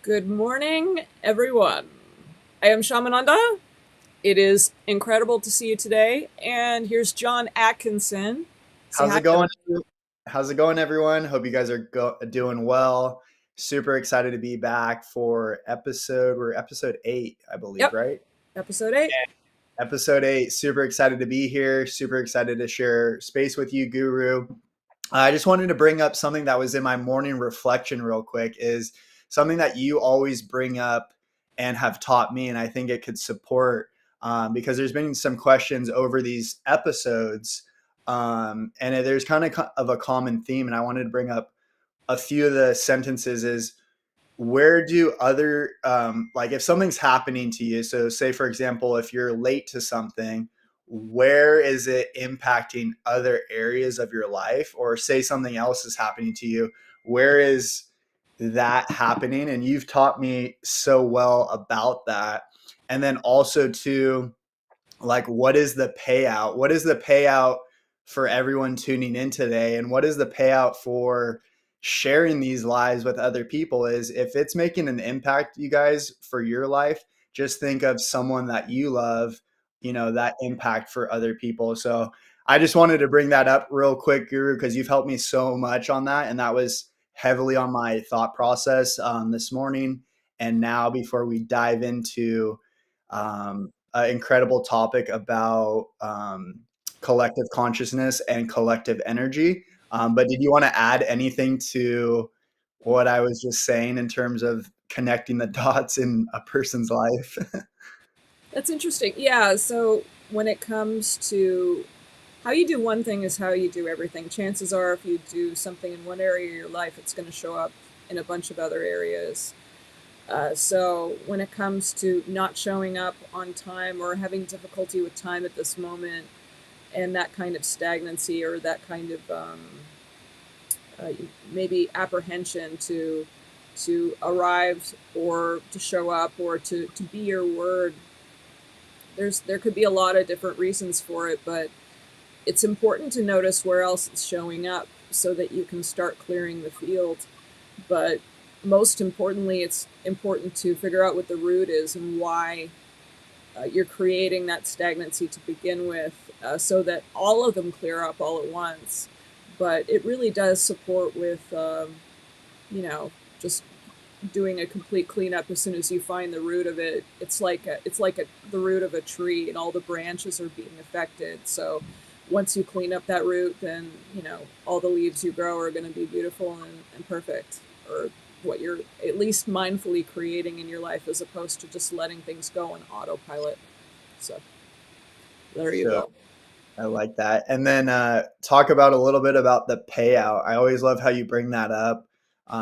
Good morning, everyone. I am Shamananda. It is incredible to see you today. And here's John Atkinson. Say How's hi, it going? John. How's it going, everyone? Hope you guys are doing well. Super excited to be back for we're episode 8, I believe, Yep, right? episode 8. Episode 8. Super excited to be here. Super excited to share space with you, Guru. I just wanted to bring up something that was in my morning reflection real quick is something that you always bring up and have taught me. And I think it could support because there's been some questions over these episodes. And there's kind of a common theme. And I wanted to bring up a few of the sentences is where do other like if something's happening to you, so say for example if you're late to something, where is it impacting other areas of your life? Or say something else is happening to you, where is that happening? And you've taught me so well about that. And then also too, like what is the payout for everyone tuning in today, and what is the payout for sharing these lives with other people? Is if it's making an impact, you guys, for your life, just think of someone that you love, that impact for other people. So I just wanted to bring that up real quick, Guru, because you've helped me so much on that, and that was heavily on my thought process this morning. And now before we dive into an incredible topic about collective consciousness and collective energy. But did you want to add anything to what I was just saying in terms of connecting the dots in a person's life? That's interesting. Yeah, so when it comes to how you do one thing is how you do everything. Chances are, if you do something in one area of your life, it's going to show up in a bunch of other areas. So when it comes to not showing up on time or having difficulty with time at this moment, and that kind of stagnancy or that kind of uh, maybe apprehension to arrive or to show up or to be your word, there could be a lot of different reasons for it, but it's important to notice where else it's showing up so that you can start clearing the field. But most importantly, it's important to figure out what the root is and why you're creating that stagnancy to begin with, so that all of them clear up all at once. But it really does support with, you know, just doing a complete cleanup as soon as you find the root of it. The root of a tree, and all the branches are being affected. So once you clean up that root, then all the leaves you grow are going to be beautiful and perfect, or what you're at least mindfully creating in your life, as opposed to just letting things go on autopilot. So there you So go. I like that. And then talk about a little bit about the payout. I always love how you bring that up.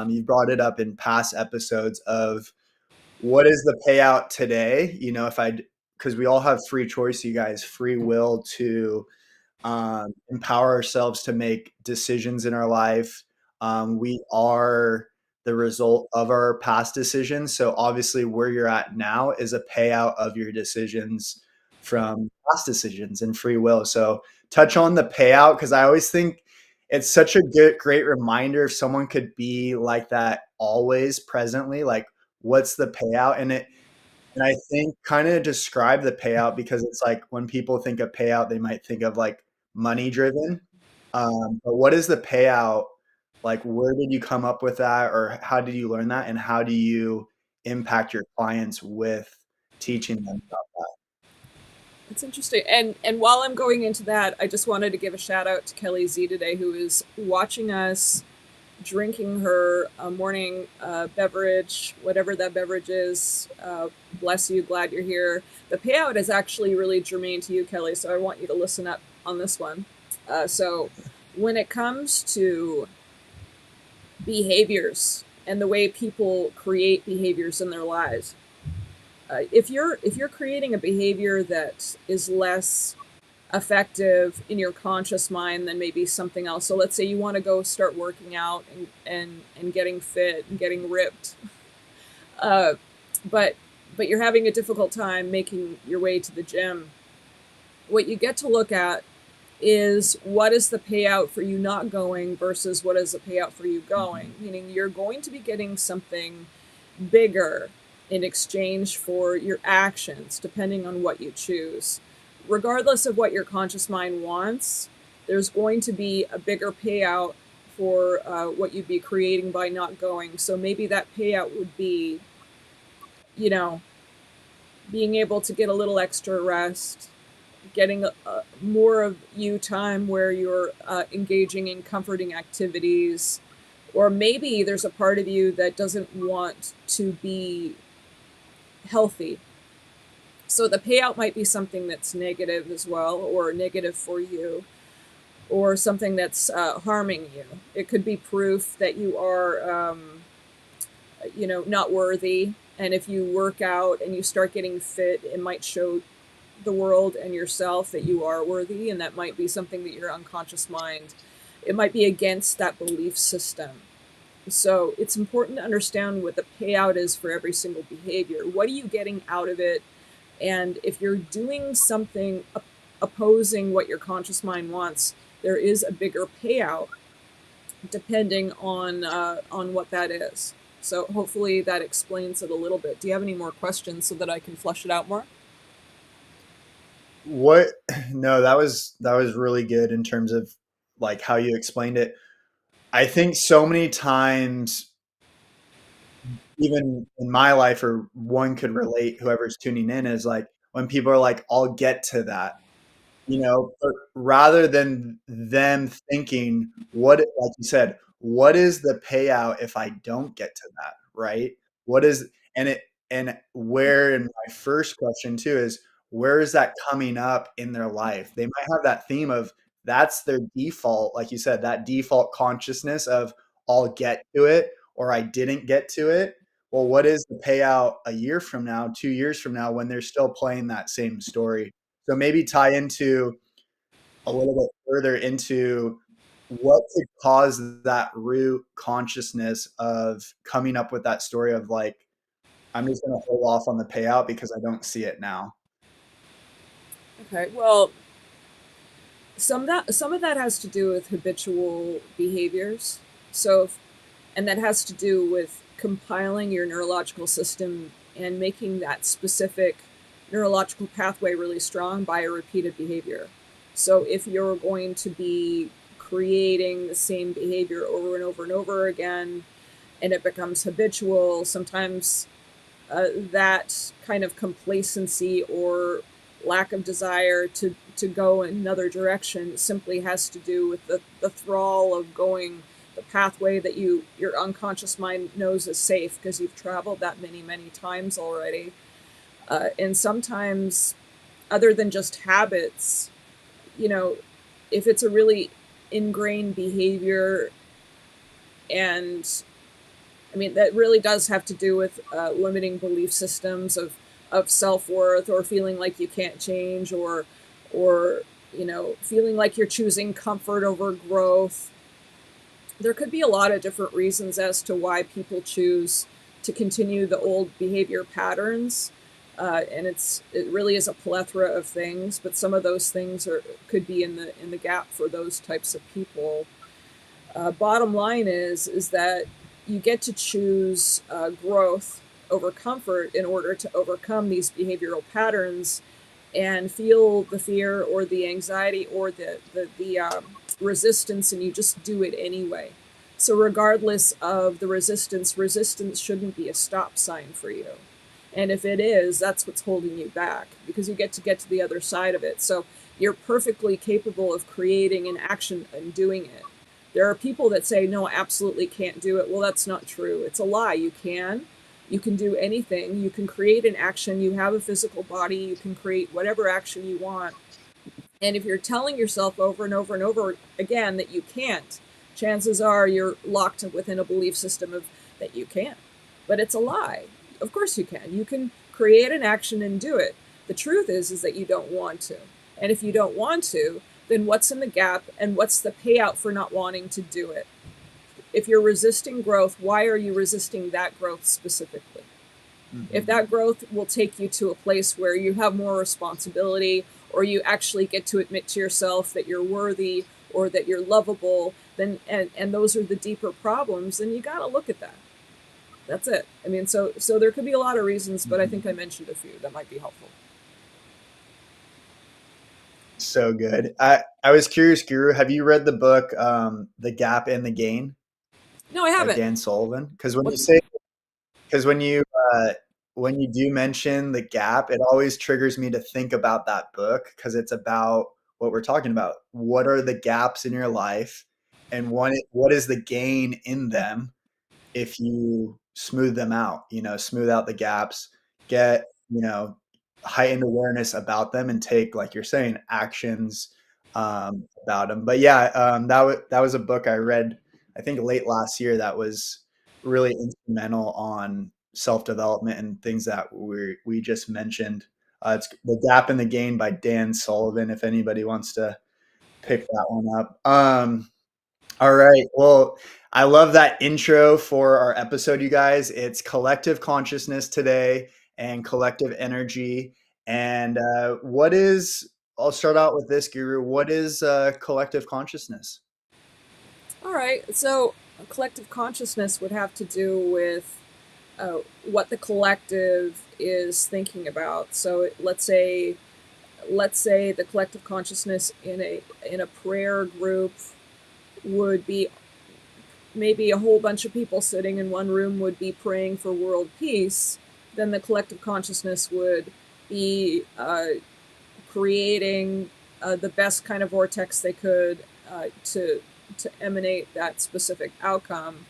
You brought it up in past episodes of what is the payout today? If because we all have free choice, you guys, free will to empower ourselves to make decisions in our life. We are the result of our past decisions. So obviously, where you're at now is a payout of your decisions from past decisions and free will. So touch on the payout, because I always think it's such a great reminder if someone could be like that always presently, like what's the payout? And I think kind of describe the payout, because it's like when people think of payout, they might think of like money driven. But what is the payout? Like, where did you come up with that, or how did you learn that, and how do you impact your clients with teaching them about that? It's interesting. And while I'm going into that, I just wanted to give a shout out to Kelly Z today, who is watching us drinking her morning beverage, whatever that beverage is. Bless you, glad you're here. The payout is actually really germane to you, Kelly, so I want you to listen up on this one. So, when it comes to behaviors and the way people create behaviors in their lives, if you're creating a behavior that is less effective in your conscious mind than maybe something else. So let's say you want to go start working out and getting fit and getting ripped, uh, but but you're having a difficult time making your way to the gym. What you get to look at is what is the payout for you not going versus what is the payout for you going. Meaning you're going to be getting something bigger in exchange for your actions, depending on what you choose. Regardless of what your conscious mind wants, there's going to be a bigger payout for what you'd be creating by not going. So maybe that payout would be, you know, being able to get a little extra rest, getting more of you time where you're engaging in comforting activities, or maybe there's a part of you that doesn't want to be healthy. So the payout might be something that's negative as well, or negative for you, or something that's harming you. It could be proof that you are, not worthy. And if you work out and you start getting fit, it might show the world and yourself that you are worthy, and that might be something that your unconscious mind, it might be against that belief system. So it's important to understand what the payout is for every single behavior. What are you getting out of it? And if you're doing something opposing what your conscious mind wants, there is a bigger payout depending on what that is. So hopefully that explains it a little bit. Do you have any more questions so that I can flesh it out more? What? No, that was really good in terms of like how you explained it. I think so many times, even in my life, or one could relate, whoever's tuning in, is like when people are like, I'll get to that, but rather than them thinking, what, like you said, what is the payout if I don't get to that, right? What is, and where, in my first question too, is where is that coming up in their life? They might have that theme of that's their default, like you said, that default consciousness of I'll get to it or I didn't get to it. Well, what is the payout a year from now, 2 years from now, when they're still playing that same story? So maybe tie into a little bit further into what could cause that root consciousness of coming up with that story of like, I'm just going to hold off on the payout because I don't see it now. Okay. Well, some of that has to do with habitual behaviors. So, and that has to do with compiling your neurological system and making that specific neurological pathway really strong by a repeated behavior. So if you're going to be creating the same behavior over and over and over again, and it becomes habitual, sometimes that kind of complacency or lack of desire to go in another direction simply has to do with the thrall of going the pathway that your unconscious mind knows is safe because you've traveled that many times already. And sometimes, other than just habits, you know, if it's a really ingrained behavior, and I mean, that really does have to do with limiting belief systems of self worth, or feeling like you can't change, or feeling like you're choosing comfort over growth. There could be a lot of different reasons as to why people choose to continue the old behavior patterns. And it really is a plethora of things, but some of those things could be in the gap for those types of people. Bottom line is that you get to choose growth over comfort in order to overcome these behavioral patterns and feel the fear or the anxiety or the resistance, and you just do it anyway. So regardless of the resistance shouldn't be a stop sign for you. And if it is, that's what's holding you back, because you get to the other side of it. So you're perfectly capable of creating an action and doing it. There are people that say, no, I absolutely can't do it. Well, that's not true. It's a lie. You can. You can do anything. You can create an action. You have a physical body. You can create whatever action you want. And if you're telling yourself over and over and over again that you can't, chances are you're locked within a belief system of that you can't. But it's a lie. Of course you can. You can create an action and do it. The truth is that you don't want to. And if you don't want to, then what's in the gap and what's the payout for not wanting to do it? If you're resisting growth, why are you resisting that growth specifically? If Mm-hmm. that growth will take you to a place where you have more responsibility, or you actually get to admit to yourself that you're worthy or that you're lovable, then and those are the deeper problems, then you got to look at that. That's it. I mean, so there could be a lot of reasons, but I think I Mhm. mentioned a few that might be helpful. So good. I was curious, Guru, have you read the book The Gap and the Gain No, I by haven't. Dan Sullivan? Because when you What's say because uh, when you do mention the gap, it always triggers me to think about that book because it's about what we're talking about. What are the gaps in your life, and what is the gain in them if you smooth them out? You know, smooth out the gaps, get heightened awareness about them, and take, like you're saying, actions about them. But yeah, that was a book I read, I think late last year, that was really instrumental on self development and things that we just mentioned. It's The Gap and the Gain by Dan Sullivan. If anybody wants to pick that one up. All right. Well, I love that intro for our episode, you guys. It's collective consciousness today and collective energy. And I'll start out with this, Guru. What is collective consciousness? all right? So collective consciousness would have to do with what the collective is thinking about. So let's say the collective consciousness in a prayer group would be maybe a whole bunch of people sitting in one room would be praying for world peace. Then the collective consciousness would be creating the best kind of vortex they could to emanate that specific outcome.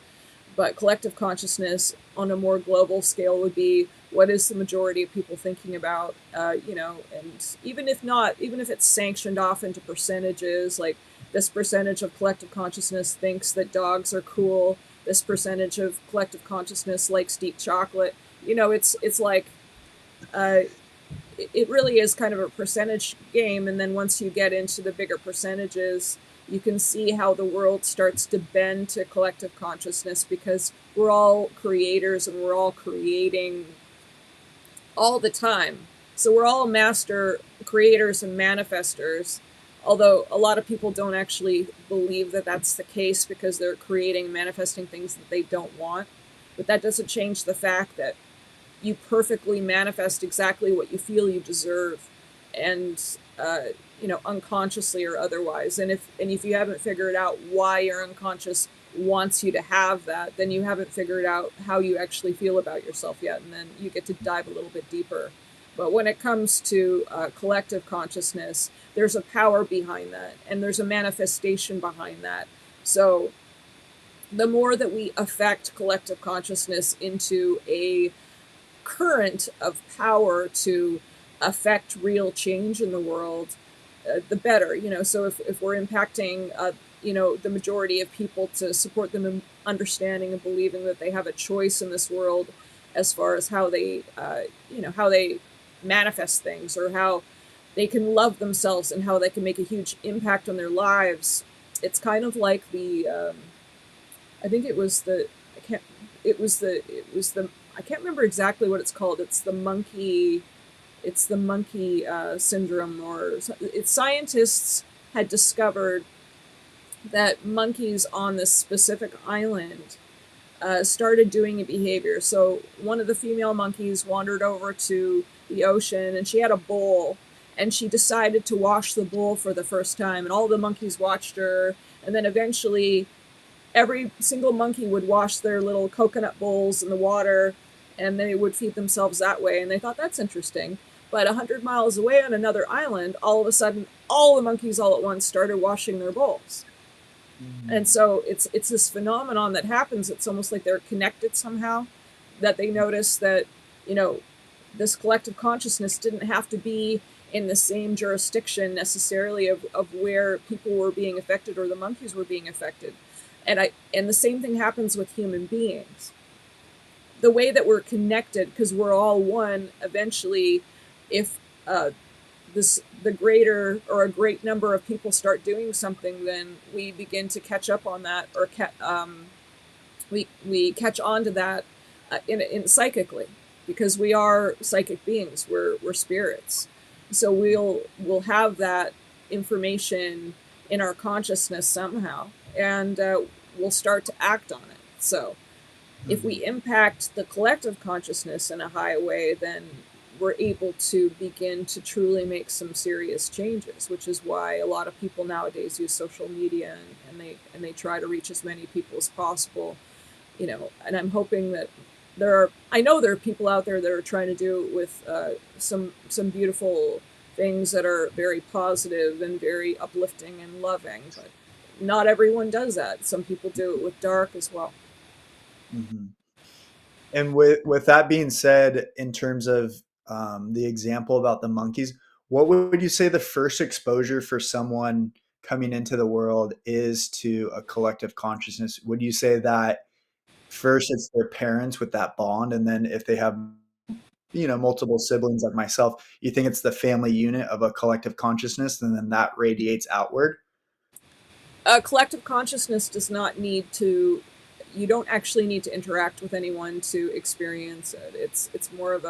But collective consciousness on a more global scale would be what is the majority of people thinking about, and even if not, even if it's sanctioned off into percentages, like this percentage of collective consciousness thinks that dogs are cool, this percentage of collective consciousness likes deep chocolate. It's like uh, it really is kind of a percentage game. And then once you get into the bigger percentages, you can see how the world starts to bend to collective consciousness because we're all creators and we're all creating all the time. So we're all master creators and manifestors. Although a lot of people don't actually believe that that's the case because they're creating and manifesting things that they don't want. But that doesn't change the fact that you perfectly manifest exactly what you feel you deserve, and unconsciously or otherwise. And if you haven't figured out why your unconscious wants you to have that, then you haven't figured out how you actually feel about yourself yet, and then you get to dive a little bit deeper. But when it comes to collective consciousness, there's a power behind that, and there's a manifestation behind that. So the more that we affect collective consciousness into a current of power to affect real change in the world, the better. So if we're impacting, the majority of people to support them in understanding and believing that they have a choice in this world as far as how they manifest things or how they can love themselves and how they can make a huge impact on their lives. It's kind of like I think it was the I can't it was the I can't remember exactly what it's called. It's the monkey syndrome, or it's scientists had discovered that monkeys on this specific island started doing a behavior. So one of the female monkeys wandered over to the ocean and she had a bowl, and she decided to wash the bowl for the first time, and all the monkeys watched her. And then eventually every single monkey would wash their little coconut bowls in the water, and they would feed themselves that way. And they thought that's interesting. But 100 miles away on another island, all of a sudden, all the monkeys all at once started washing their bowls. And Mm. so it's this phenomenon that happens. It's almost like they're connected somehow, that they notice that, you know, this collective consciousness didn't have to be in the same jurisdiction necessarily of where people were being affected or the monkeys were being affected. And the same thing happens with human beings. The way that we're connected, because we're all one, eventually, if the greater or a great number of people start doing something, then we begin to catch up on that, or we catch on to that in psychically, because we are psychic beings. We're spirits, so we'll have that information in our consciousness somehow, and we'll start to act on it. So If we impact the collective consciousness in a high way, then we're able to begin to truly make some serious changes, which is why a lot of people nowadays use social media, and they try to reach as many people as possible. And I'm hoping that I know there are people out there that are trying to do it with some beautiful things that are very positive and very uplifting and loving, but not everyone does that. Some people do it with dark as well. Mm-hmm. And with that being said, in terms of the example about the monkeys, what would you say the first exposure for someone coming into the world is to a collective consciousness? Would you say that first it's their parents with that bond, and then if they have multiple siblings like myself, you think it's the family unit of a collective consciousness, and then that radiates outward? Collective consciousness does not need to. You don't actually need to interact with anyone to experience it. It's more of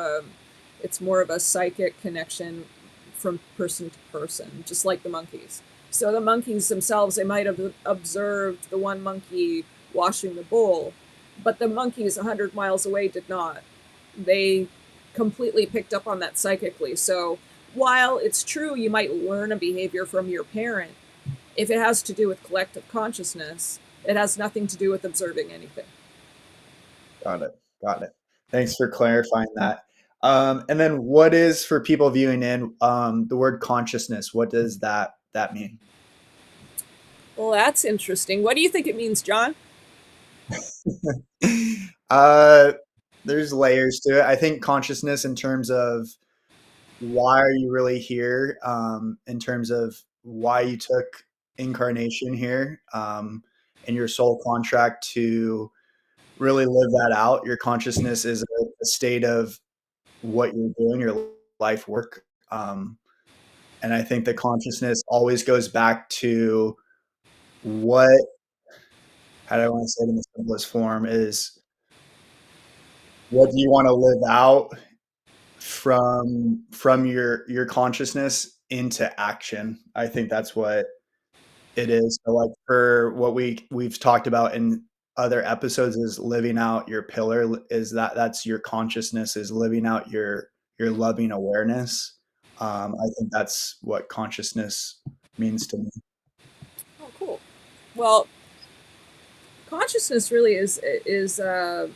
a psychic connection from person to person, just like the monkeys. So the monkeys themselves, they might have observed the one monkey washing the bowl, but the monkeys 100 miles away did not. They completely picked up on that psychically. So while it's true you might learn a behavior from your parent, if it has to do with collective consciousness, it has nothing to do with observing anything. Got it. Got it. Thanks for clarifying that. And then, what is for people viewing in the word consciousness? What does that mean? Well, that's interesting. What do you think it means, John? uh, there's layers to it. I think consciousness, in terms of why are you really here, in terms of why you took incarnation here, and your soul contract to really live that out. Your consciousness is a state of what you're doing, your life work. And I think the consciousness always goes back to what, how do I want to say it in the simplest form, is what do you want to live out from your consciousness into action. I think that's what it is. So like for what we've talked about in other episodes is living out your pillar, is that's your consciousness is living out your loving awareness. I think that's what consciousness means to me. Oh, cool. Well, consciousness really is an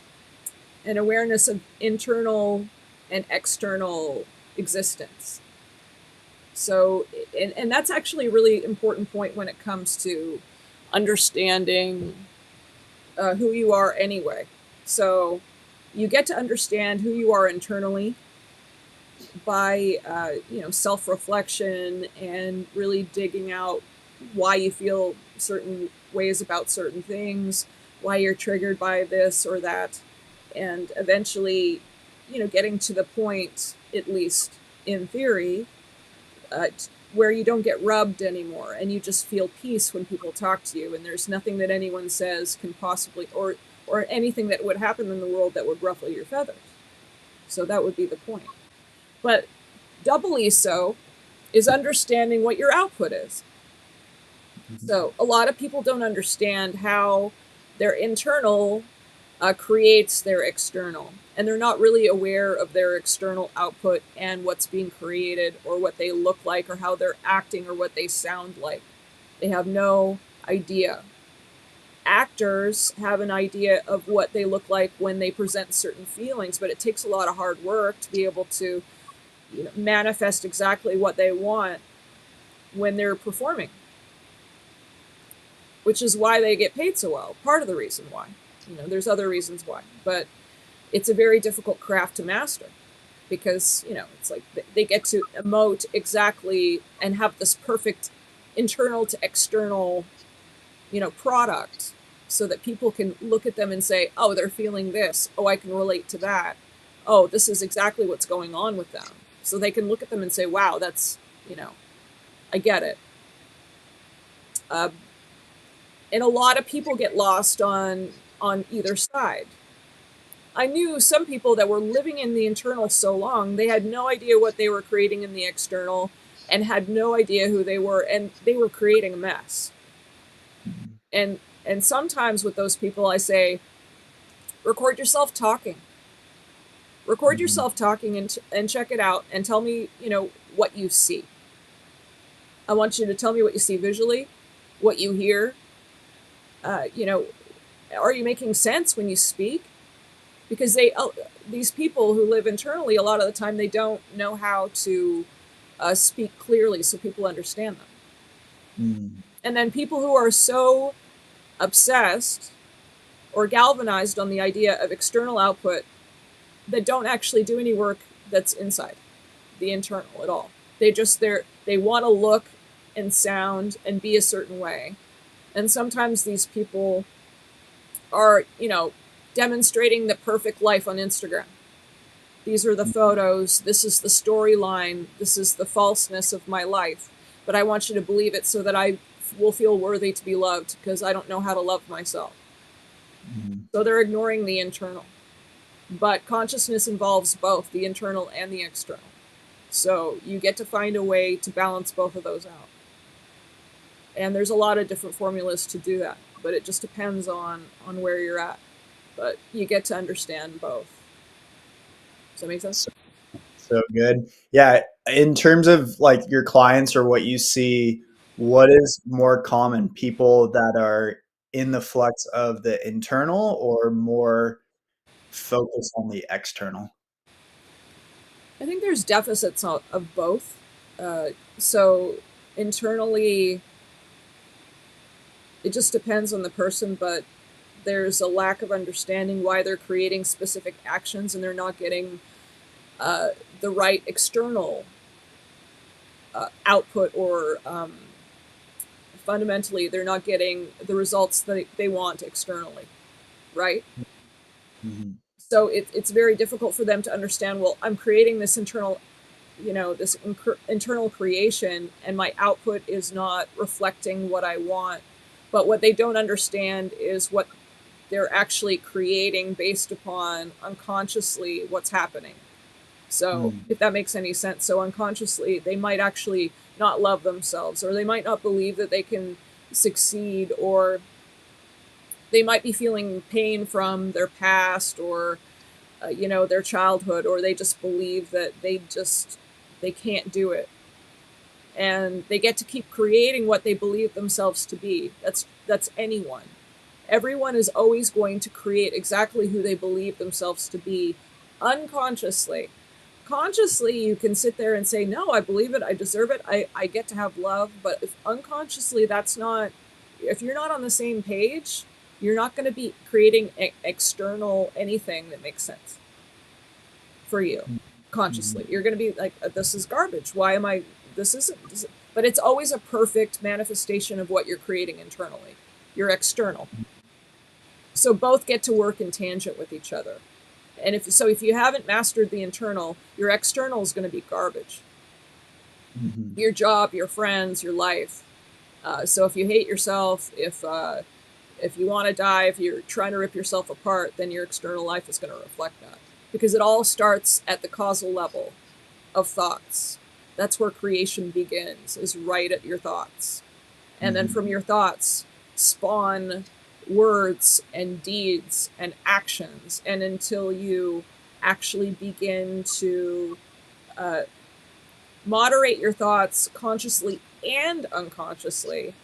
awareness of internal and external existence. So, and that's actually a really important point when it comes to understanding who you are anyway. So, you get to understand who you are internally by self reflection and really digging out why you feel certain ways about certain things, why you're triggered by this or that, and eventually, getting to the point, at least in theory, where you don't get rubbed anymore and you just feel peace when people talk to you, and there's nothing that anyone says can possibly or anything that would happen in the world that would ruffle your feathers. So that would be the point. But doubly so is understanding what your output is. Mhm. So a lot of people don't understand how their internal creates their external, and they're not really aware of their external output and what's being created or what they look like or how they're acting or what they sound like. They have no idea. Actors have an idea of what they look like when they present certain feelings, but it takes a lot of hard work to be able to manifest exactly what they want when they're performing, which is why they get paid so well. Part of the reason why. There's other reasons why, but it's a very difficult craft to master because, it's like they get to emote exactly and have this perfect internal to external, product so that people can look at them and say, oh, they're feeling this. Oh, I can relate to that. Oh, this is exactly what's going on with them. So they can look at them and say, wow, that's, I get it. Uh, and a lot of people get lost on either side. I knew some people that were living in the internal so long, they had no idea what they were creating in the external and had no idea who they were, and they were creating a mess. And sometimes with those people I say, Record yourself talking. Record Mhm. yourself talking and check it out and tell me, what you see. I want you to tell me what you see visually, what you hear. Uh, you know, are you making sense when you speak? Because these people who live internally, a lot of the time they don't know how to speak clearly so people understand them. Mhm. And then people who are so obsessed or galvanized on the idea of external output that don't actually do any work that's inside the internal at all. They want to look and sound and be a certain way. And sometimes these people are, demonstrating the perfect life on Instagram. These are the photos, this is the storyline, this is the falseness of my life. But I want you to believe it so that I will feel worthy to be loved because I don't know how to love myself. Mhm. So they're ignoring the internal. But consciousness involves both the internal and the external. So you get to find a way to balance both of those out. And there's a lot of different formulas to do that, but it just depends on where you're at. But you get to understand both. Does that make sense? So, so good. Yeah. In terms of like your clients or what you see, what is more common? People that are in the flux of the internal or more focused on the external? I think there's deficits of both. So internally, it just depends on the person, but there's a lack of understanding why they're creating specific actions and they're not getting uh, the right external output, or fundamentally they're not getting the results that they want externally, right? Mhm. So it's very difficult for them to understand, well, I'm creating this internal, this internal creation and my output is not reflecting what I want. But what they don't understand is what they're actually creating based upon unconsciously what's happening. So, Mhm. if that makes any sense. So, unconsciously, they might actually not love themselves, or they might not believe that they can succeed, or they might be feeling pain from their past, or, their childhood, or they just believe that they can't do it. And they get to keep creating what they believe themselves to be. That's anyone. Everyone is always going to create exactly who they believe themselves to be unconsciously. Consciously, you can sit there and say, no, I believe it, I deserve it, I get to have love. But if unconsciously, if you're not on the same page, you're not going to be creating external anything that makes sense for you consciously. Mhm. You're going to be like, this is garbage. Why am I, this isn't, this, but it's always a perfect manifestation of what you're creating internally, your external. So both get to work in tangent with each other. And if you haven't mastered the internal, your external is going to be garbage. Mhm. Your job, your friends, your life. So if you hate yourself, if you want to die, if you're trying to rip yourself apart, then your external life is going to reflect that, because it all starts at the causal level of thoughts. That's where creation begins, is right at your thoughts. And then Mhm. from your thoughts spawn words and deeds and actions, and until you actually begin to uh, moderate your thoughts consciously and unconsciously,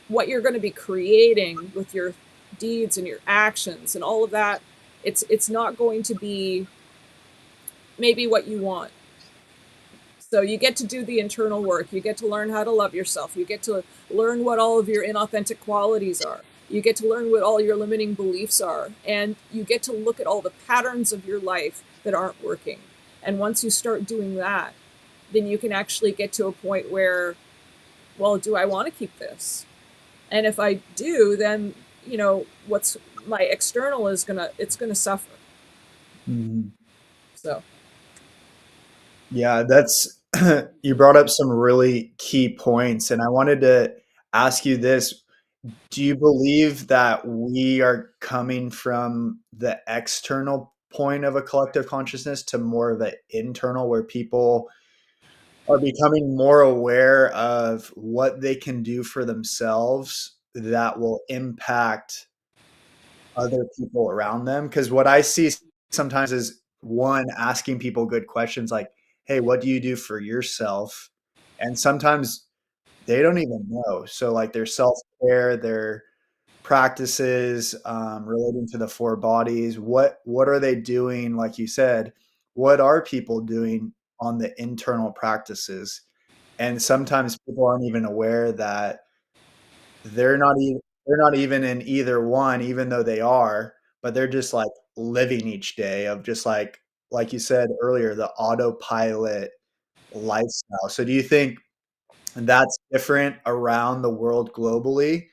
what you're going to be creating with your deeds and your actions and all of that, it's not going to be maybe what you want. So you get to do the internal work. You get to learn how to love yourself. You get to learn what all of your inauthentic qualities are. You get to learn what all your limiting beliefs are. And you get to look at all the patterns of your life that aren't working. And once you start doing that, then you can actually get to a point where, well, do I want to keep this? And if I do, then, what's my external is it's gonna suffer. Mhm. So Yeah, that's you brought up some really key points, and I wanted to ask you this. Do you believe that we are coming from the external point of a collective consciousness to more of an internal, where people are becoming more aware of what they can do for themselves that will impact other people around them. Because what I see sometimes is, one, asking people good questions like, "Hey, what do you do for yourself?" And sometimes they don't even know. So, like, their self-care, their practices, relating to the 4 bodies, what are they doing, like you said, what are people doing on the internal practices? And sometimes people aren't even aware that they're not even in either one, even though they are, but they're just, like, living each day of just, like you said earlier, the autopilot lifestyle. So do you think that's different around the world globally,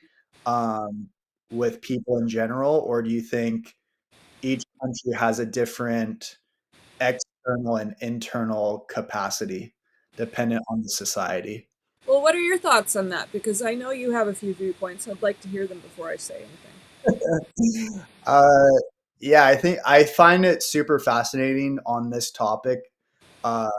um, with people in general, or do you think each country has a different external and internal capacity dependent on the society? Well, what are your thoughts on that? Because I know you have a few viewpoints. I'd like to hear them before I say anything. Uh, yeah, I find it super fascinating on this topic, uh,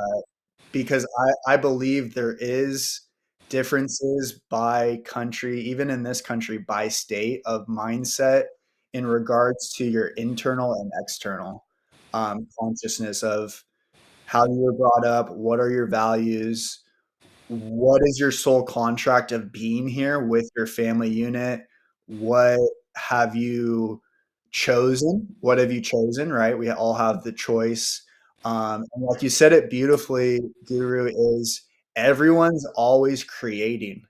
because I believe there is differences by country, even in this country, by state of mindset in regards to your internal and external, consciousness of how you were brought up, what are your values, what is your sole contract of being here with your family unit? What have you chosen? What have you chosen, right? We all have the choice. And like you said it beautifully, Guru, is everyone's always creating.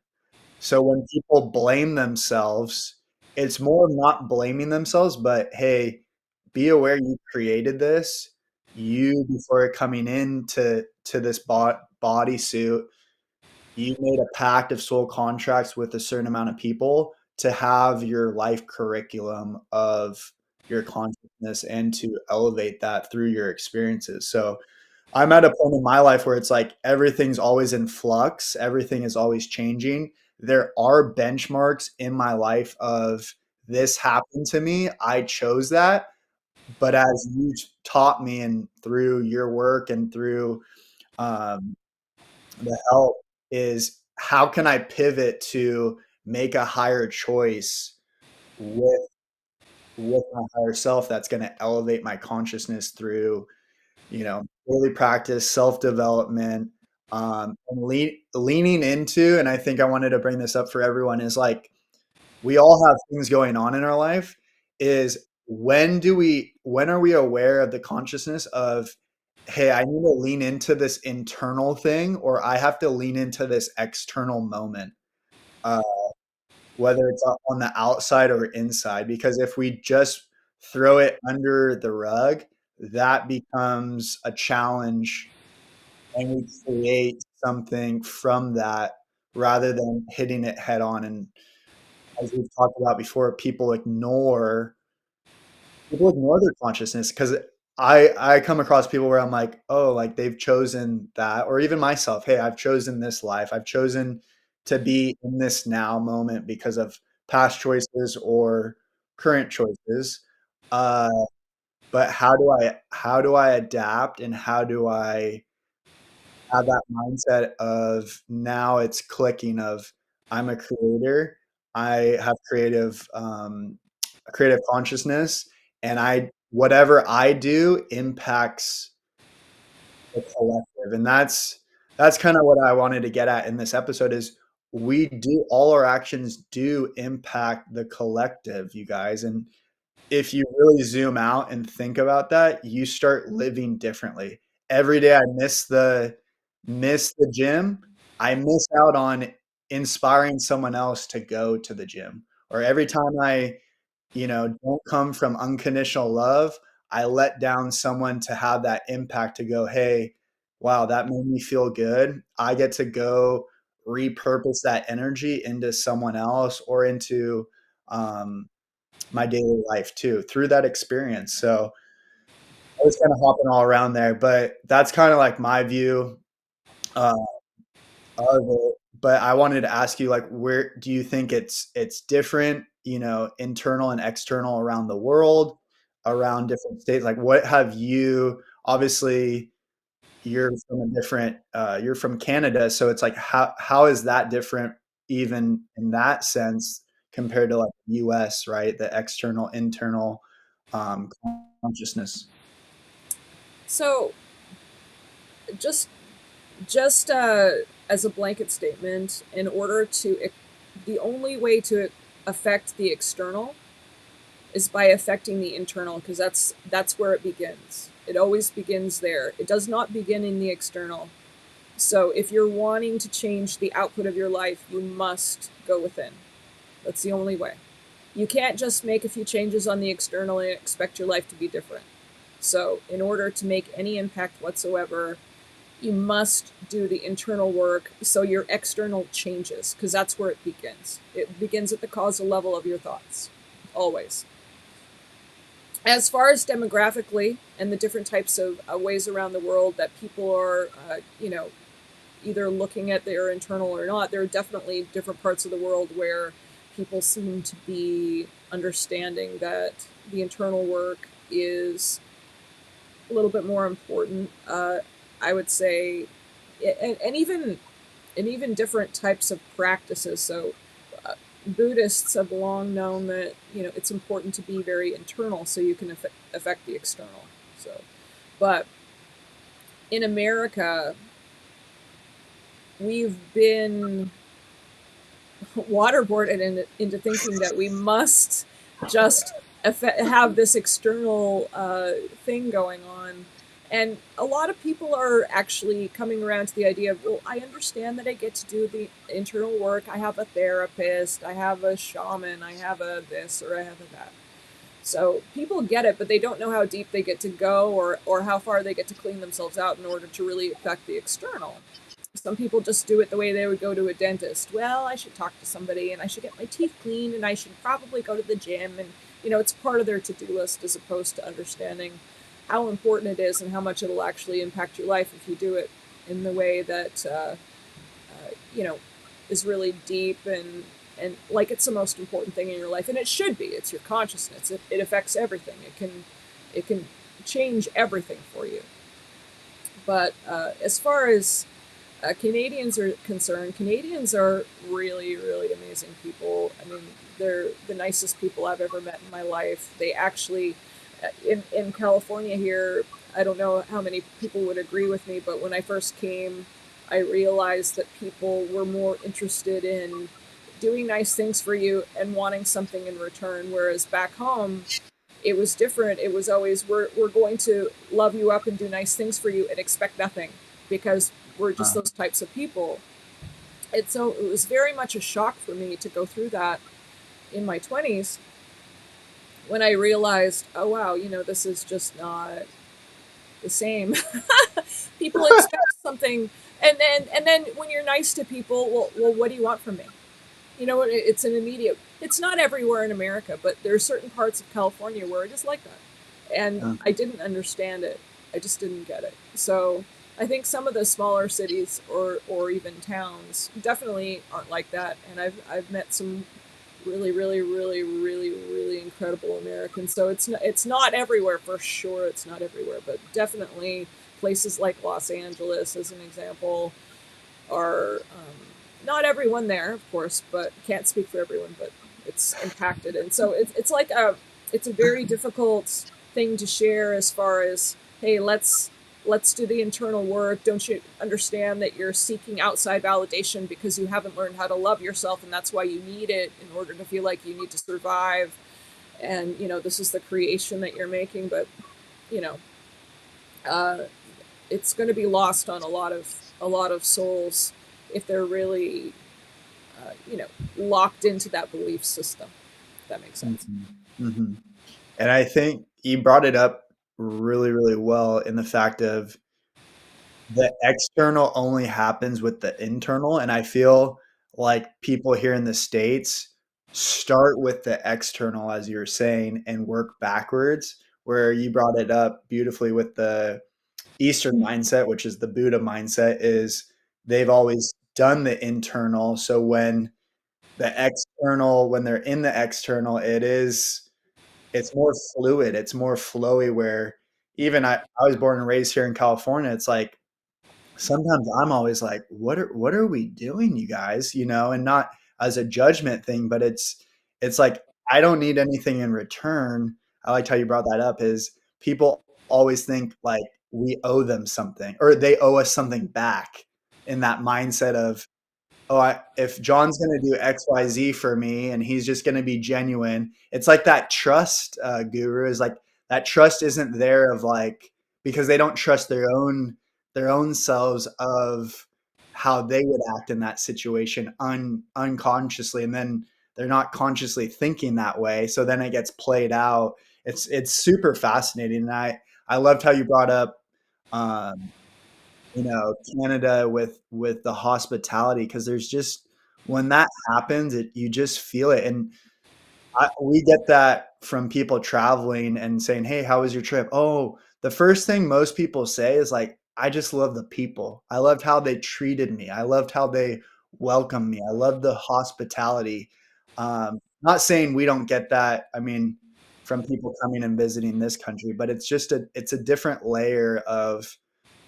So when people blame themselves, it's more of not blaming themselves, but hey, be aware you created this. You, before coming into this bodysuit, you made a pact of soul contracts with a certain amount of people to have your life curriculum of your consciousness and to elevate that through your experiences. So I'm at a point in my life where it's like everything's always in flux, everything is always changing. There are benchmarks in my life of this happened to me, I chose that. But as you taught me and through your work and through um, the help is how can I pivot to make a higher choice with my higher self that's gonna elevate my consciousness through, daily practice, self-development, and leaning into, and I think I wanted to bring this up for everyone, is like, we all have things going on in our life, is when are we aware of the consciousness of, "Hey, I need to lean into this internal thing, or I have to lean into this external moment," uh, whether it's on the outside or inside, because if we just throw it under the rug, that becomes a challenge, and we create something from that rather than hitting it head on, and as we've talked about before, people ignore their consciousness because I come across people where I'm like, "Oh, like, they've chosen that," or even myself, "Hey, I've chosen this life. I've chosen to be in this now moment because of past choices or current choices." Uh, but how do I adapt, and how do I have that mindset of now it's clicking of, I'm a creator, I have creative consciousness, and I whatever I do impacts the collective, and that's kinda what I wanted to get at in this episode is we do all our actions do impact the collective, you guys, and if you really zoom out and think about that, you start living differently. Every day I miss the gym, I miss out on inspiring someone else to go to the gym, or every time I, don't come from unconditional love, I let down someone to have that impact to go, "Hey, wow, that made me feel good. I get to go repurpose that energy into someone else or into, um, my daily life too through that experience." So I was kind of hopping all around there, but that's kind of like my view uh, of it. But I wanted to ask you, like, where do you think it's different, internal and external around the world, around different states? Like, what have you? Obviously, you're from Canada, so it's like how is that different even in that sense compared to like US, right? The external, internal um, consciousness. So just just as a blanket statement, in order to the only way to affect the external is by affecting the internal, because that's where it begins. It always begins there. It does not begin in the external. So if you're wanting to change the output of your life, you must go within. That's the only way. You can't just make a few changes on the external and expect your life to be different. So in order to make any impact whatsoever, you must do the internal work so your external changes, because that's where it begins. It begins at the causal level of your thoughts, always. As far as demographically and the different types of ways around the world that people are, either looking at their internal or not, there are definitely different parts of the world where people seem to be understanding that the internal work is a little bit more important. I would say, and even different types of practices. So, Buddhists have long known that it's important to be very internal so you can affect the external. So, but in America, we've been waterboarded into thinking that we must just have this external thing going on. And a lot of people are actually coming around to the idea of, well, I understand that I get to do the internal work. I have a therapist, I have a shaman, I have a this or I have a that. So people get it, but they don't know how deep they get to go, or how far they get to clean themselves out in order to really affect the external. Some people just do it the way they would go to a dentist. Well, I should talk to somebody and I should get my teeth cleaned and I should probably go to the gym. And, it's part of their to do list as opposed to understanding how important it is and how much it'll actually impact your life if you do it in the way that, you know, is really deep and like it's the most important thing in your life. And it should be. It's your consciousness. It affects everything. It can change everything for you. But as far as Canadians are concerned, Canadians are really, really amazing people. I mean, they're the nicest people I've ever met in my life. They actually, in California here, I don't know how many people would agree with me, but when I first came, I realized that people were more interested in doing nice things for you and wanting something in return. Whereas back home, it was different. It was always, we're going to love you up and do nice things for you and expect nothing, because we're just Uh, those types of people. And so it was very much a shock for me to go through that in my 20s, when I realized, oh wow, this is just not the same. People expect something, and then when you're nice to people, well, what do you want from me? It's an immediate. It's not everywhere in America, but there are certain parts of California where it is like that, and uh, I didn't understand it. I just didn't get it. So I think some of the smaller cities or even towns definitely aren't like that, and I've met some really, really, really, really, really incredible Americans. So it's not everywhere for sure. It's not everywhere, but definitely places like Los Angeles, as an example, are not everyone there, of course, but can't speak for everyone, but it's impacted. And so it's a very difficult thing to share as far as, hey, let's do the internal work. Don't you understand that you're seeking outside validation because you haven't learned how to love yourself, and that's why you need it in order to feel like you need to survive. And this is the creation that you're making, but you know uh, it's going to be lost on a lot of souls if they're really locked into that belief system, if that makes sense. mhm, mhm. And I think you brought it up really, really well in the fact of the external only happens with the internal, and I feel like people here in the States start with the external, as you were saying, and work backwards, where you brought it up beautifully with the Eastern mindset, which is the Buddha mindset, is they've always done the internal. So when they're in the external, it's more fluid, it's more flowy. Where even I was born and raised here in California, it's like sometimes I'm always like, what are we doing, you guys? And not as a judgment thing, but it's like I don't need anything in return. I liked how you brought that up, is people always think like we owe them something or they owe us something back, in that mindset of, oh, if John's going to do XYZ for me and he's just going to be genuine, it's like that trust, guru, is like that trust isn't there of like, because they don't trust their own selves of how they would act in that situation unconsciously. And then they're not consciously thinking that way. So then it gets played out. It's super fascinating. And I loved how you brought up, um, Canada with the hospitality, because there's just, when that happens, you just feel it. And we get that from people traveling and saying, "Hey, how was your trip?" Oh, the first thing most people say is like, "I just love the people. I loved how they treated me. I loved how they welcomed me. I loved the hospitality." Not saying we don't get that. I mean, from people coming and visiting this country, but it's a different layer of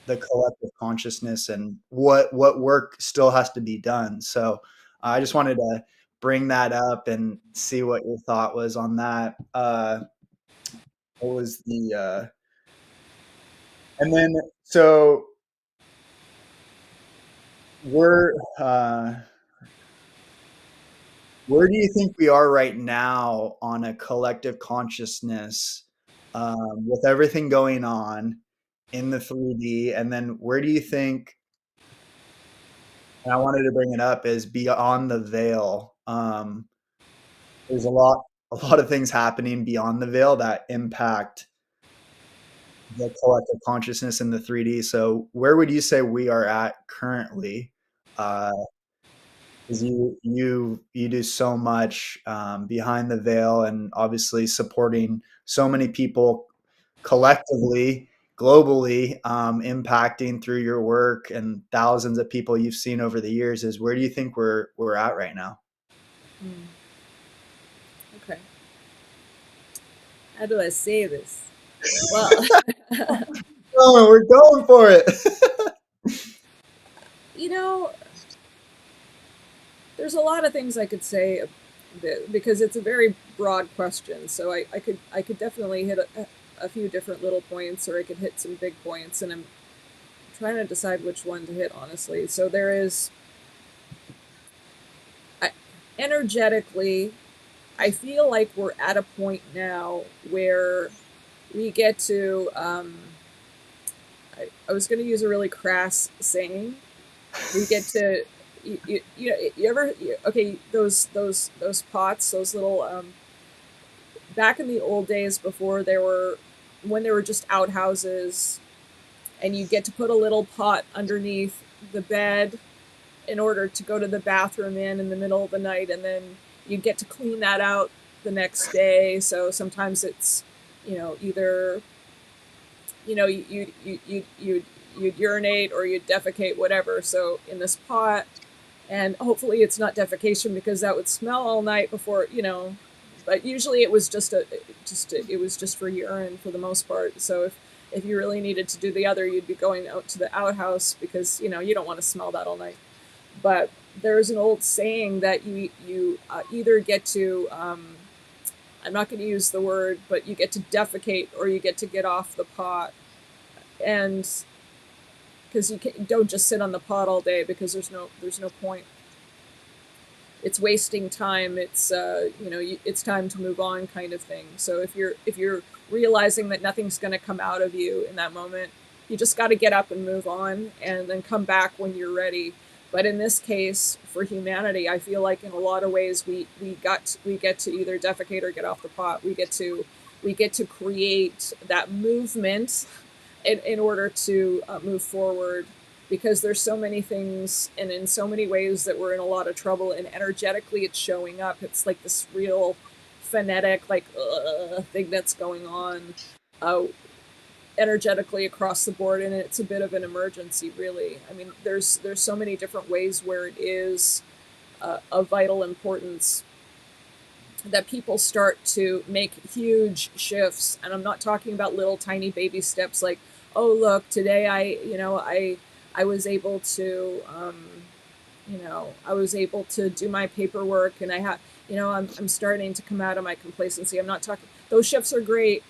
the collective consciousness and what work still has to be done. So I just wanted to bring that up and see what your thought was on that. What was the and then so we're where do you think we are right now on a collective consciousness, with everything going on in the 3D? And then where do you think, and I wanted to bring it up, is beyond the veil. There's a lot of things happening beyond the veil that impact the collective consciousness in the 3D. So where would you say we are at currently? Uh, because you do so much, behind the veil, and obviously supporting so many people collectively, globally, impacting through your work, and thousands of people you've seen over the years. Is where do you think we're at right now? Mm, okay. How do I say this? Well, Oh, we're going for it. you know, there's a lot of things I could say because it's a very broad question. So I could definitely hit a few different little points, or I could hit some big points, and I'm trying to decide which one to hit, honestly. So there is, I, energetically, I feel like we're at a point now where we get to. I was going to use a really crass saying. We get to. You ever okay, those pots, those little, back in the old days, before there were, when there were just outhouses, and you get to put a little pot underneath the bed in order to go to the bathroom in the middle of the night, and then you get to clean that out the next day. So sometimes it's, either, you'd urinate or you'd defecate, whatever. So in this pot, and hopefully it's not defecation, because that would smell all night before, but usually it was it was just for urine for the most part. So if you really needed to do the other, you'd be going out to the outhouse, because you don't want to smell that all night. But there's an old saying that you either get to, I'm not going to use the word, but you get to defecate or you get to get off the pot. And because don't just sit on the pot all day, because there's no point. It's wasting time. It's, it's time to move on, kind of thing. So if you're realizing that nothing's going to come out of you in that moment, you just got to get up and move on, and then come back when you're ready. But in this case, for humanity, I feel like in a lot of ways we get to either defecate or get off the pot. We get to create that movement in order to, move forward, because there's so many things and in so many ways that we're in a lot of trouble, and energetically it's showing up. It's like this real phonetic, like, thing that's going on, uh, energetically across the board, and it's a bit of an emergency, really. I mean, there's so many different ways where it is, of vital importance, that people start to make huge shifts. And I'm not talking about little tiny baby steps like, oh look, today I was able to, I was able to do my paperwork, and I have, I'm starting to come out of my complacency. I'm not talking, those shifts are great,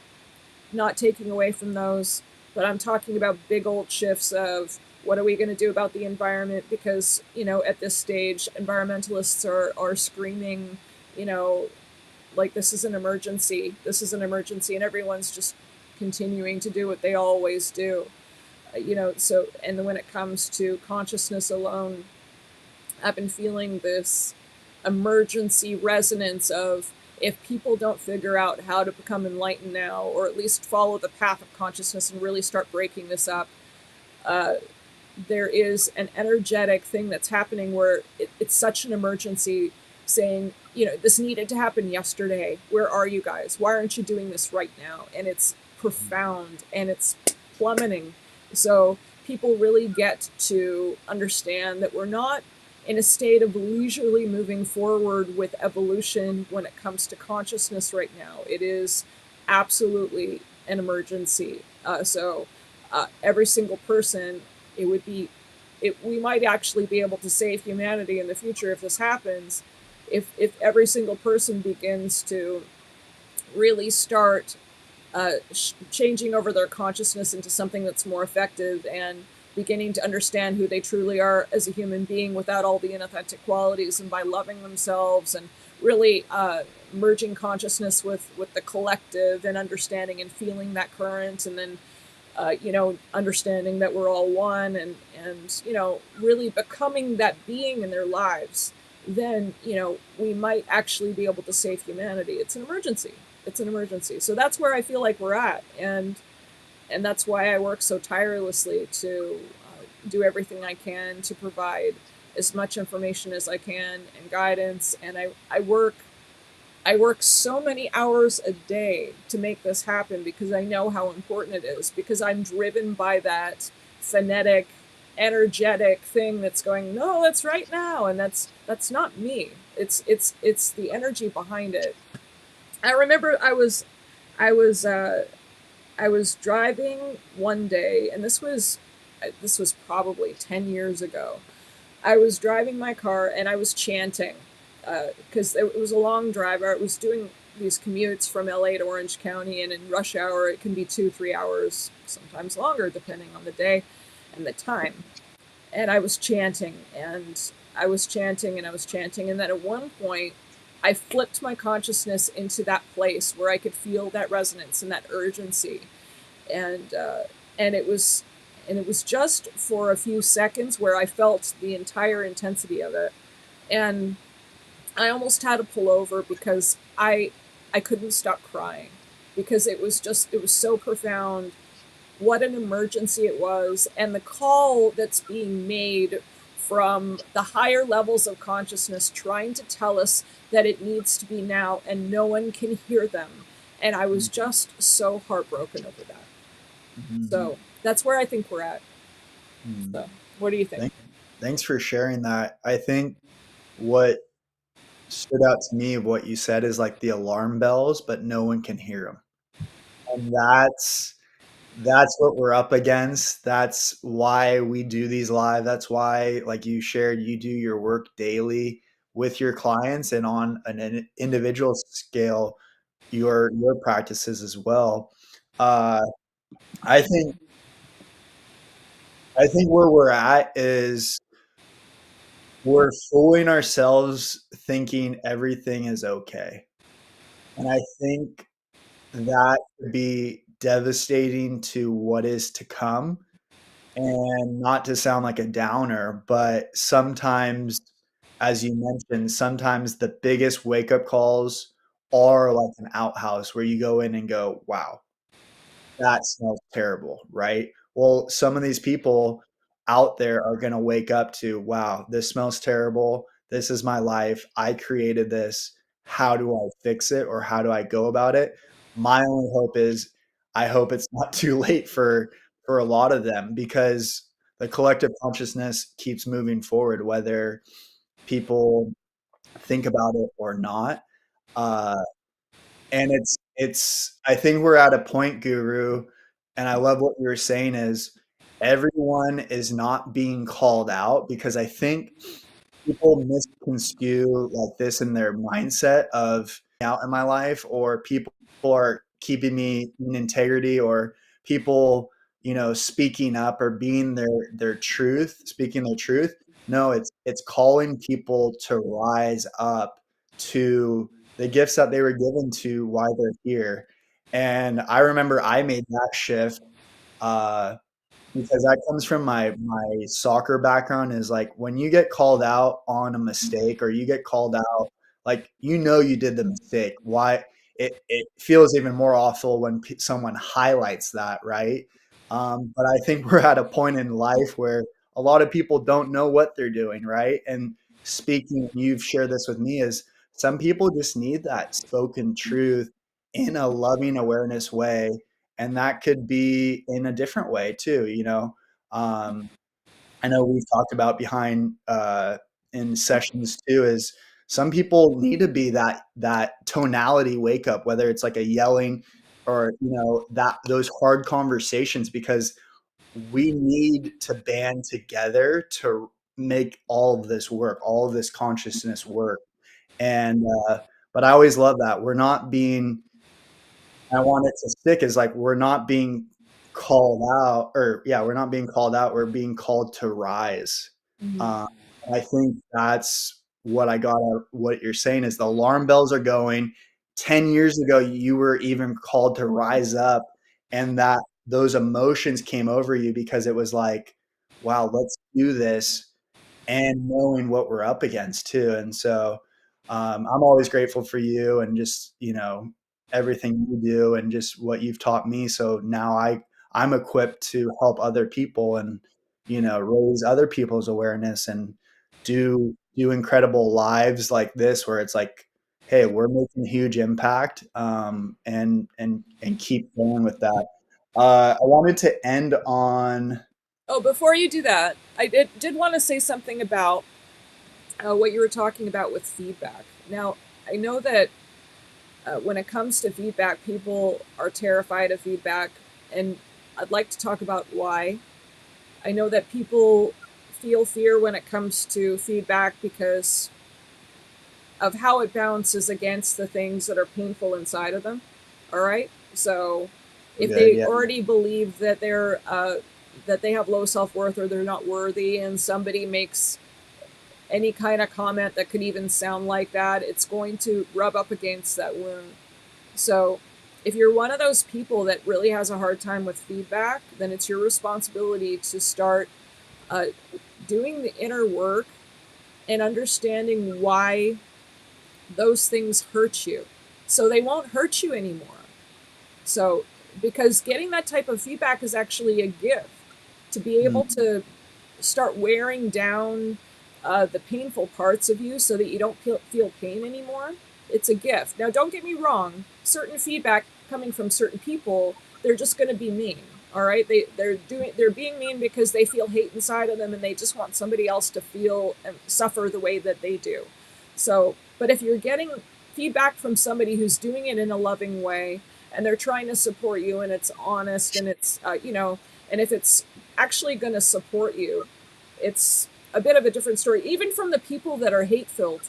not taking away from those, but I'm talking about big old shifts of what are we going to do about the environment? Because, at this stage, environmentalists are screaming, you know, like this is an emergency. This is an emergency. And everyone's just continuing to do what they always do. So, and then when it comes to consciousness alone, I've been feeling this emergency resonance of if people don't figure out how to become enlightened now, or at least follow the path of consciousness and really start breaking this up, uh, there is an energetic thing that's happening where it's such an emergency saying, this needed to happen yesterday. Where are you guys? Why aren't you doing this right now? And it's profound and it's plummeting. So people really get to understand that we're not in a state of leisurely moving forward with evolution when it comes to consciousness right now. It is absolutely an emergency. So every single person, it would be we might actually be able to save humanity in the future if this happens, if every single person begins to really start changing over their consciousness into something that's more effective and beginning to understand who they truly are as a human being without all the inauthentic qualities, and by loving themselves and really merging consciousness with the collective and understanding and feeling that current, and then understanding that we're all one, and really becoming that being in their lives, then we might actually be able to save humanity. It's an emergency. It's an emergency. So that's where I feel like we're at, and that's why I work so tirelessly to do everything I can to provide as much information as I can and guidance. And I work so many hours a day to make this happen because I know how important it is, because I'm driven by that phonetic, energetic thing that's going, no, that's right now. And that's not me. It's the energy behind it. I remember I was driving one day, and this was probably 10 years ago. I was driving my car and I was chanting because it was a long drive. I was doing these commutes from LA to Orange County, and in rush hour, it can be 2, 3 hours, sometimes longer, depending on the day and the time. And I was chanting, and I was chanting, and I was chanting. And then at one point, I flipped my consciousness into that place where I could feel that resonance and that urgency. And uh, and it was and it was just for a few seconds where I felt the entire intensity of it. And I almost had to pull over because I couldn't stop crying, because it was so profound what an emergency it was, and the call that's being made from the higher levels of consciousness trying to tell us that it needs to be now, and no one can hear them. And I was just so heartbroken over that. Mm-hmm. So that's where I think we're at. Mm-hmm. So what do you think? Thank, thanks for sharing that. I think what stood out to me of what you said is like the alarm bells, but no one can hear them. And that's what we're up against. That's why we do these live. That's why, like you shared, you do your work daily with your clients and on an individual scale, your practices as well. Uh, I think I think where we're at is we're fooling ourselves thinking everything is okay. And I think that could be devastating to what is to come. And not to sound like a downer, but sometimes, as you mentioned, sometimes the biggest wake up calls are like an outhouse where you go in and go, wow, that smells terrible, right? Well, some of these people out there are going to wake up to, wow, this smells terrible. This is my life. I created this. How do I fix it, or how do I go about it? My only hope is I hope it's not too late for a lot of them, because the collective consciousness keeps moving forward whether people think about it or not. Uh, and it's I think we're at a point, Guru, and I love what you were saying is everyone is not being called out, because I think people misconstrue like this in their mindset of out in my life, or people are keeping me in integrity, or people, speaking up or being their truth, speaking their truth. No, it's calling people to rise up to the gifts that they were given to why they're here. And I remember I made that shift, uh, because that comes from my soccer background. Is like when you get called out on a mistake, or you get called out, like, you did the mistake. Why it feels even more awful when someone highlights that, right? But I think we're at a point in life where a lot of people don't know what they're doing, right? And speaking, you've shared this with me, is some people just need that spoken truth in a loving awareness way, and that could be in a different way too. Um, I know we've talked about behind in sessions too, is some people need to be that tonality wake up, whether it's like a yelling, or that those hard conversations, because we need to band together to make all of this work, all of this consciousness work. And but I always love that we're not being, I want it to stick, is like we're not being called out, or yeah, we're not being called out, we're being called to rise. Mhm. Um, I think that's what I got out. What you're saying is the alarm bells are going. 10 years ago, you were even called to rise up, and that those emotions came over you because it was like, wow, let's do this, and knowing what we're up against too. And so I'm always grateful for you, and just everything you do, and just what you've taught me. So now I'm equipped to help other people, and raise other people's awareness, and do incredible lives like this, where it's like, hey, we're making a huge impact, and keep going with that. I wanted to end on. Oh, before you do that, I did want to say something about what you were talking about with feedback. Now, I know that when it comes to feedback, people are terrified of feedback, and I'd like to talk about why. I know that people feel fear when it comes to feedback because of how it bounces against the things that are painful inside of them. All right, so if Good, they yeah. already believe that that they have low self worth, or they're not worthy, and somebody makes any kind of comment that could even sound like that, it's going to rub up against that wound. So, if you're one of those people that really has a hard time with feedback, then it's your responsibility to start uh, doing the inner work and understanding why those things hurt you. So they won't hurt you anymore. So, because getting that type of feedback is actually a gift, to be able Mm, to start wearing down the painful parts of you so that you don't feel pain anymore. It's a gift. Now, don't get me wrong. Certain feedback coming from certain people, they're just going to be mean. All right, they're being mean because they feel hate inside of them, and they just want somebody else to feel and suffer the way that they do. So, but if you're getting feedback from somebody who's doing it in a loving way, and they're trying to support you, and it's honest, and it's and if it's actually going to support you, it's a bit of a different story. Even from the people that are hate filled,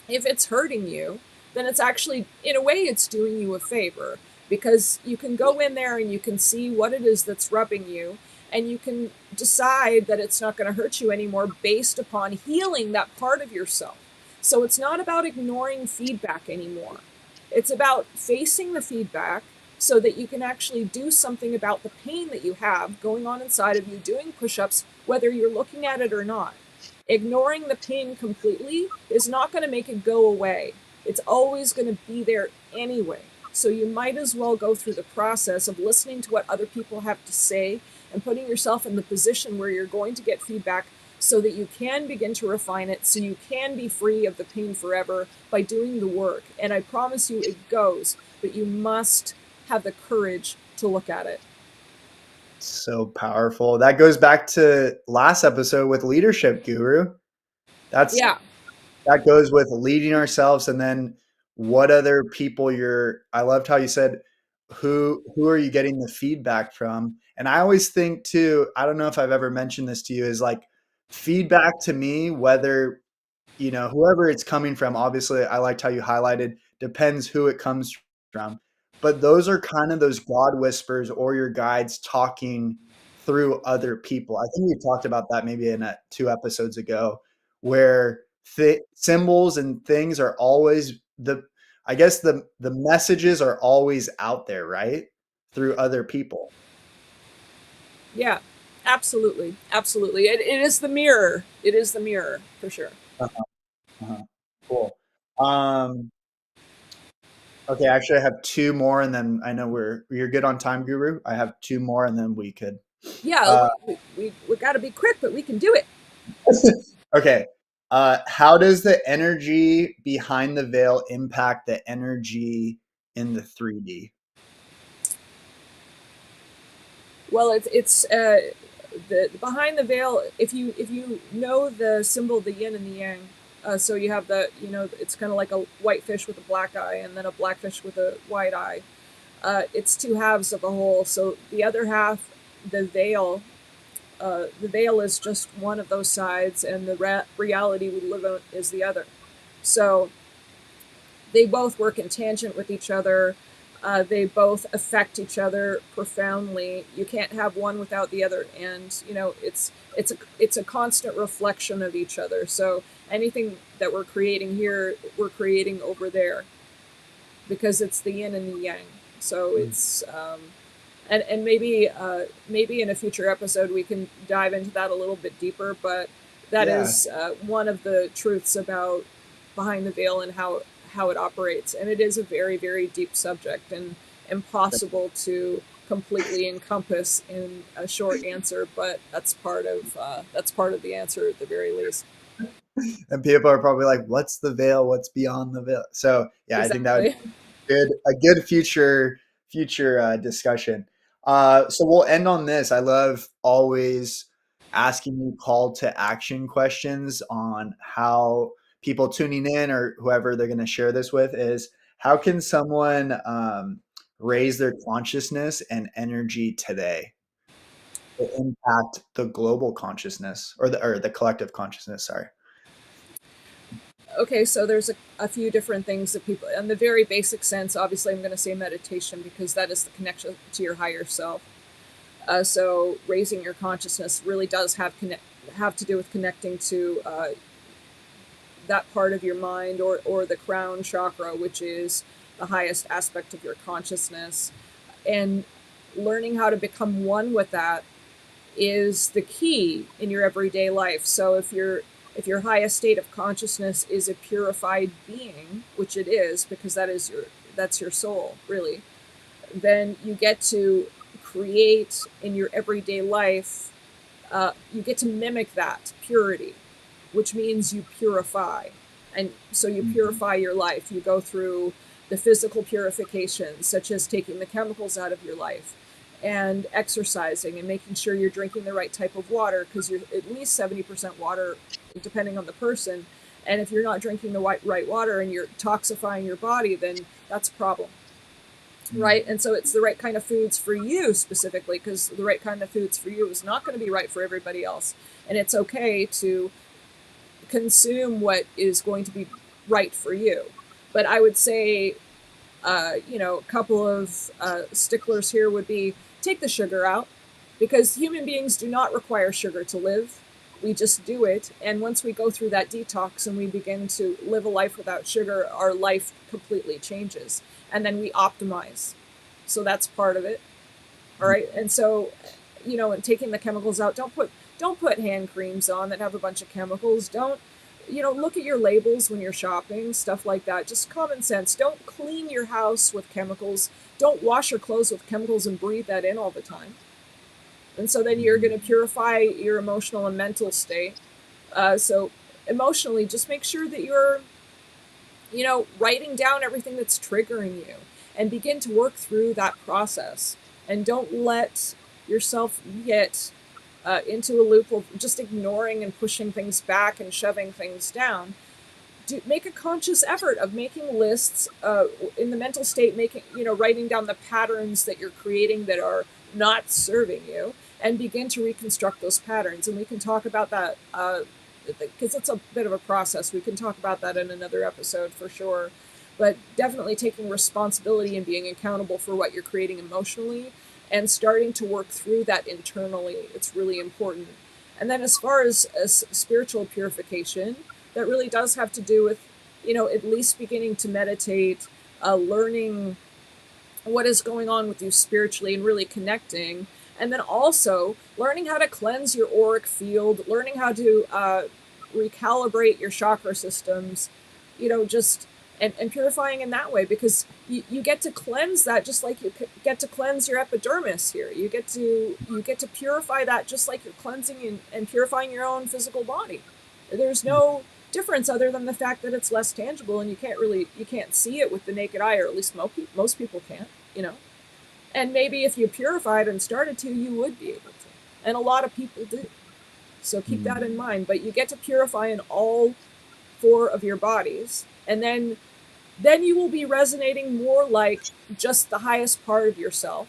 if it's hurting you, then it's actually, in a way, it's doing you a favor, because you can go in there and you can see what it is that's rubbing you, and you can decide that it's not going to hurt you anymore based upon healing that part of yourself. So it's not about ignoring feedback anymore. It's about facing the feedback so that you can actually do something about the pain that you have going on inside of you, doing push ups, whether you're looking at it or not. Ignoring the pain completely is not going to make it go away. It's always going to be there anyway. So you might as well go through the process of listening to what other people have to say and putting yourself in the position where you're going to get feedback so that you can begin to refine it, so you can be free of the pain forever by doing the work. And I promise you it goes, but you must have the courage to look at it. so powerful. That goes back to last episode with leadership, Guru. That's Yeah. that goes with leading ourselves, and then what other people you're. I loved how you said, who are you getting the feedback from? And I always think too, I don't know if I've ever mentioned this to you, is like feedback to me, whether whoever it's coming from, obviously, I liked how you highlighted, depends who it comes from. But those are kind of those God whispers or your guides talking through other people. I think we talked about that maybe in 2 episodes ago, where symbols and things are always I guess the messages are always out there, right? Through other people. Yeah, absolutely, absolutely. It is the mirror. It is the mirror for sure. Uh-huh, uh-huh. Cool. Um, okay, actually, I have two more, and then I know you're good on time, Guru. I have two more, and then we could. Yeah, Uh, we got to be quick, but we can do it. okay. How does the energy behind the veil impact the energy in the 3D? Well, it's the behind the veil. If you know the symbol, the yin and the yang, so you have it's kind of like a white fish with a black eye, and then a black fish with a white eye. It's two halves of a whole. So the other half, the veil, the veil is just one of those sides, and the reality we live in is the other. So they both work in tangent with each other. They both affect each other profoundly. You can't have one without the other, and it's a constant reflection of each other. So anything that we're creating here, we're creating over there because it's the yin and the yang. So Mm. it's and maybe in a future episode we can dive into that a little bit deeper. But that Yeah. is one of the truths about behind the veil and how it operates. And it is a very very deep subject and impossible to completely encompass in a short answer. But that's part of the answer at the very least. And people are probably like, "What's the veil? What's beyond the veil?" So yeah, I think that would Exactly. a good future discussion. So we'll end on this. I love always asking you call to action questions on how people tuning in or whoever they're going to share this with is how can someone raise their consciousness and energy today to impact the global consciousness or the collective consciousness. Sorry. Okay, so there's a few different things that people, in the very basic sense, obviously I'm going to say meditation because that is the connection to your higher self. So raising your consciousness really does have to do with connecting to that part of your mind, or the crown chakra, which is the highest aspect of your consciousness, and learning how to become one with that is the key in your everyday life. So if your highest state of consciousness is a purified being, which it is, because that's your soul, really, then you get to create in your everyday life. You get to mimic that purity, which means you purify, and so you Mhm. purify your life. You go through the physical purifications, such as taking the chemicals out of your life and exercising and making sure you're drinking the right type of water, because you're at least 70% water, depending on the person. And if you're not drinking the right water and you're toxifying your body, then that's a problem, right? Mhm. And so it's the right kind of foods for you specifically, because the right kind of foods for you is not going to be right for everybody else. And it's okay to consume what is going to be right for you. But I would say, a couple of sticklers here would be take the sugar out, because human beings do not require sugar to live. We just do it. And once we go through that detox and we begin to live a life without sugar, our life completely changes. And then we optimize. So that's part of it. All right. And so, and taking the chemicals out, don't put hand creams on that have a bunch of chemicals. Don't look at your labels when you're shopping, stuff like that. Just common sense. Don't clean your house with chemicals. Don't wash your clothes with chemicals and breathe that in all the time. And so then you're going to Mhm. purify your emotional and mental state. So emotionally, just make sure that you're writing down everything that's triggering you, and begin to work through that process. And don't let yourself get into a loop of just ignoring and pushing things back and shoving things down. Make a conscious effort of making lists, in the mental state, writing down the patterns that you're creating that are not serving you, and begin to reconstruct those patterns. And we can talk about that because it's a bit of a process. We can talk about that in another episode for sure. But definitely taking responsibility and being accountable for what you're creating emotionally and starting to work through that internally. It's really important. And then as spiritual purification, that really does have to do with, at least beginning to meditate, learning what is going on with you spiritually and really connecting. And then also learning how to cleanse your auric field, learning how to recalibrate your chakra systems, just and purifying in that way, because you get to cleanse that just like you get to cleanse your epidermis here. You get to purify that just like you're cleansing and purifying your own physical body. There's no difference other than the fact that it's less tangible and you can't see it with the naked eye, or at least most people can't, you know. And maybe if you purified and started to, you would be able to. And a lot of people do. So keep that in Mm. mind. But you get to purify in all four of your bodies. And then you will be resonating more like just the highest part of yourself.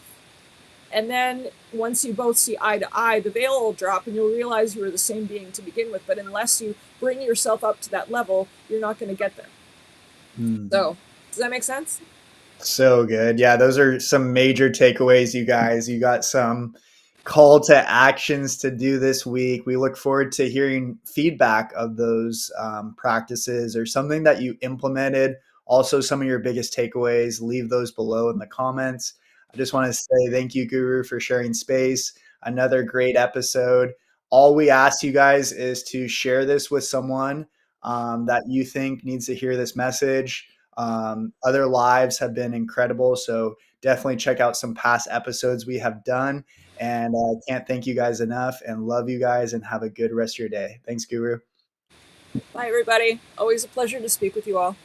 And then once you both see eye to eye, the veil will drop and you'll realize you were the same being to begin with. But unless you bring yourself up to that level, you're not going to get there. Mm. So, does that make sense? So good. Yeah, those are some major takeaways, you guys. You got some call to actions to do this week. We look forward to hearing feedback of those practices or something that you implemented. Also, some of your biggest takeaways, leave those below in the comments. I just want to say thank you, Guru, for sharing space. Another great episode. All we ask you guys is to share this with someone that you think needs to hear this message. Other lives have been incredible. So definitely check out some past episodes we have done. And can't thank you guys enough and love you guys and have a good rest of your day. Thanks, Guru. Bye, everybody. Always a pleasure to speak with you all.